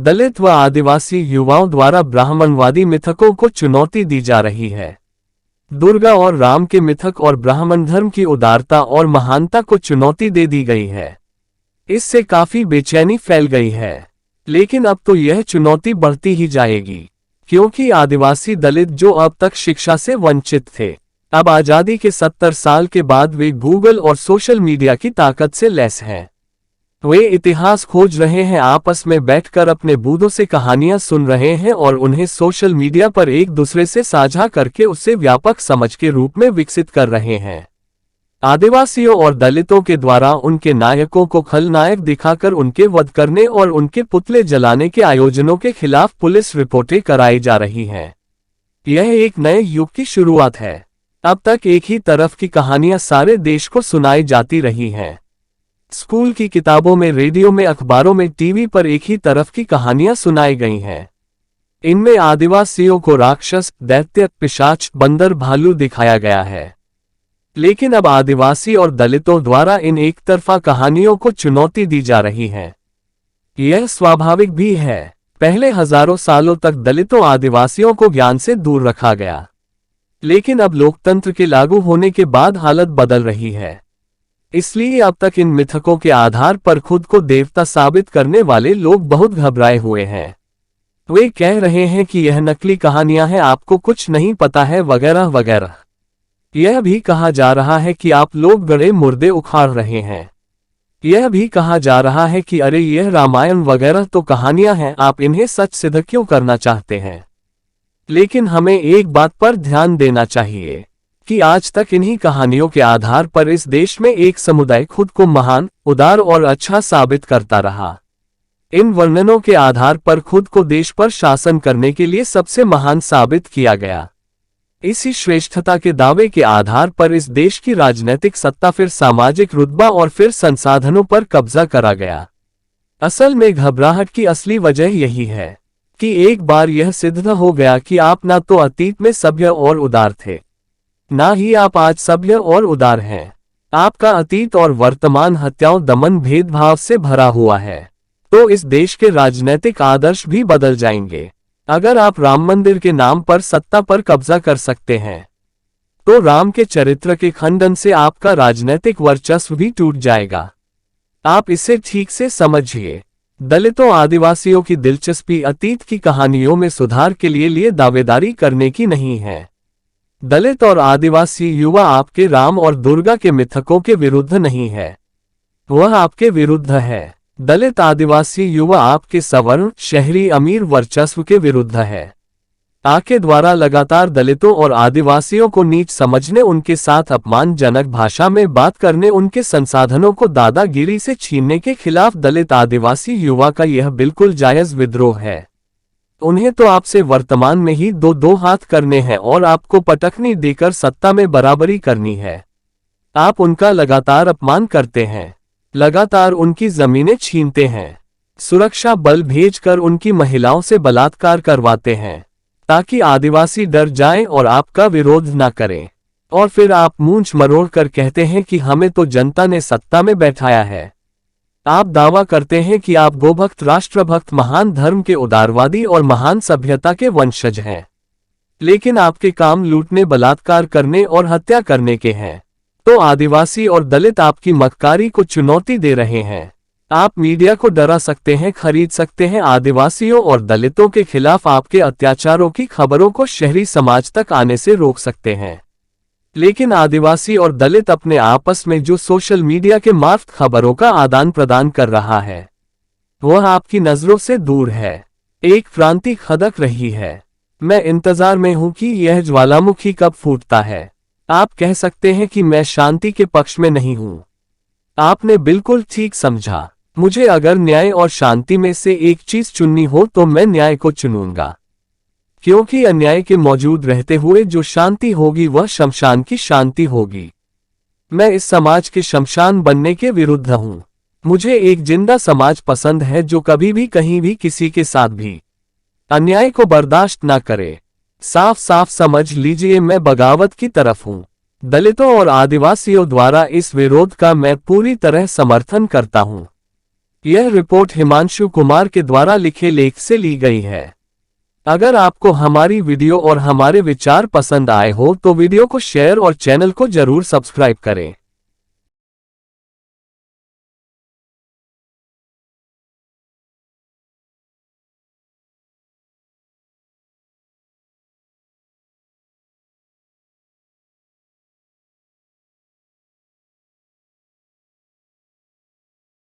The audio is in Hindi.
दलित व आदिवासी युवाओं द्वारा ब्राह्मणवादी मिथकों को चुनौती दी जा रही है। दुर्गा और राम के मिथक और ब्राह्मण धर्म की उदारता और महानता को चुनौती दे दी गई है। इससे काफी बेचैनी फैल गई है। लेकिन अब तो यह चुनौती बढ़ती ही जाएगी, क्योंकि आदिवासी दलित जो अब तक शिक्षा से वंचित थे, अब आजादी के 70 साल के बाद वे गूगल और सोशल मीडिया की ताकत से लैस हैं। वे इतिहास खोज रहे हैं, आपस में बैठकर अपने बूढ़ों से कहानियां सुन रहे हैं और उन्हें सोशल मीडिया पर एक दूसरे से साझा करके उसे व्यापक समझ के रूप में विकसित कर रहे हैं। आदिवासियों और दलितों के द्वारा उनके नायकों को खलनायक दिखाकर उनके वध करने और उनके पुतले जलाने के आयोजनों के खिलाफ पुलिस रिपोर्टें कराई जा रही हैं। यह एक नए युग की शुरुआत है। अब तक एक ही तरफ की कहानियां सारे देश को सुनाई जाती रही हैं। स्कूल की किताबों में, रेडियो में, अखबारों में, टीवी पर एक ही तरफ की कहानियां सुनाई गई हैं। इनमें आदिवासियों को राक्षस, दैत्य, पिशाच, बंदर, भालू दिखाया गया है। लेकिन अब आदिवासी और दलितों द्वारा इन एक तरफा कहानियों को चुनौती दी जा रही है। यह स्वाभाविक भी है। पहले हजारों सालों तक दलितों आदिवासियों को ज्ञान से दूर रखा गया, लेकिन अब लोकतंत्र के लागू होने के बाद हालत बदल रही है। इसलिए अब तक इन मिथकों के आधार पर खुद को देवता साबित करने वाले लोग बहुत घबराए हुए हैं। वे कह रहे हैं कि यह नकली कहानियां हैं, आपको कुछ नहीं पता है, वगैरह वगैरह। यह भी कहा जा रहा है कि आप लोग गड़े मुर्दे उखाड़ रहे हैं। यह भी कहा जा रहा है कि अरे यह रामायण वगैरह तो कहानियां हैं, आप इन्हें सच सिद्ध क्यों करना चाहते हैं। लेकिन हमें एक बात पर ध्यान देना चाहिए कि आज तक इन्हीं कहानियों के आधार पर इस देश में एक समुदाय खुद को महान, उदार और अच्छा साबित करता रहा। इन वर्णनों के आधार पर खुद को देश पर शासन करने के लिए सबसे महान साबित किया गया। इसी श्रेष्ठता के दावे के आधार पर इस देश की राजनीतिक सत्ता, फिर सामाजिक रुतबा और फिर संसाधनों पर कब्जा करा गया। असल में घबराहट की असली वजह यही है कि एक बार यह सिद्ध हो गया कि आप ना तो अतीत में सभ्य और उदार थे, ना ही आप आज सभ्य और उदार हैं। आपका अतीत और वर्तमान हत्याओं, दमन, भेदभाव से भरा हुआ है। तो इस देश के राजनीतिक आदर्श भी बदल जाएंगे। अगर आप राम मंदिर के नाम पर सत्ता पर कब्जा कर सकते हैं, तो राम के चरित्र के खंडन से आपका राजनीतिक वर्चस्व भी टूट जाएगा। आप इसे ठीक से समझिए। दलितों आदिवासियों की दिलचस्पी अतीत की कहानियों में सुधार के लिए दावेदारी करने की नहीं है। दलित और आदिवासी युवा आपके राम और दुर्गा के मिथकों के विरुद्ध नहीं है, वह आपके विरुद्ध है। दलित आदिवासी युवा आपके सवर्ण, शहरी, अमीर वर्चस्व के विरुद्ध है। आपके द्वारा लगातार दलितों और आदिवासियों को नीच समझने, उनके साथ अपमानजनक भाषा में बात करने, उनके संसाधनों को दादागिरी से छीनने के खिलाफ दलित आदिवासी युवा का यह बिल्कुल जायज विद्रोह है। उन्हें तो आपसे वर्तमान में ही दो हाथ करने हैं और आपको पटकनी देकर सत्ता में बराबरी करनी है। आप उनका लगातार अपमान करते हैं, लगातार उनकी जमीनें छीनते हैं, सुरक्षा बल भेजकर उनकी महिलाओं से बलात्कार करवाते हैं ताकि आदिवासी डर जाएं और आपका विरोध न करें। और फिर आप मूंछ मरोड़ कर कहते हैं कि हमें तो जनता ने सत्ता में बैठाया है। आप दावा करते हैं कि आप गोभक्त, राष्ट्रभक्त, महान धर्म के उदारवादी और महान सभ्यता के वंशज हैं, लेकिन आपके काम लूटने, बलात्कार करने और हत्या करने के हैं। तो आदिवासी और दलित आपकी मक्कारी को चुनौती दे रहे हैं। आप मीडिया को डरा सकते हैं, खरीद सकते हैं, आदिवासियों और दलितों के खिलाफ आपके अत्याचारों की खबरों को शहरी समाज तक आने से रोक सकते हैं, लेकिन आदिवासी और दलित अपने आपस में जो सोशल मीडिया के मार्फत खबरों का आदान प्रदान कर रहा है, वह आपकी नजरों से दूर है। एक क्रांति खदक रही है। मैं इंतजार में हूं कि यह ज्वालामुखी कब फूटता है। आप कह सकते हैं कि मैं शांति के पक्ष में नहीं हूं। आपने बिल्कुल ठीक समझा। मुझे अगर न्याय और शांति में से एक चीज चुननी हो तो मैं न्याय को चुनूंगा, क्योंकि अन्याय के मौजूद रहते हुए जो शांति होगी वह शमशान की शांति होगी। मैं इस समाज के शमशान बनने के विरुद्ध हूं। मुझे एक जिंदा समाज पसंद है जो कभी भी, कहीं भी, किसी के साथ भी अन्याय को बर्दाश्त ना करे। साफ साफ समझ लीजिए, मैं बगावत की तरफ हूं। दलितों और आदिवासियों द्वारा इस विरोध का मैं पूरी तरह समर्थन करता हूं। यह रिपोर्ट हिमांशु कुमार के द्वारा लिखे लेख से ली गई है। अगर आपको हमारी वीडियो और हमारे विचार पसंद आए हो तो वीडियो को शेयर और चैनल को जरूर सब्सक्राइब करें।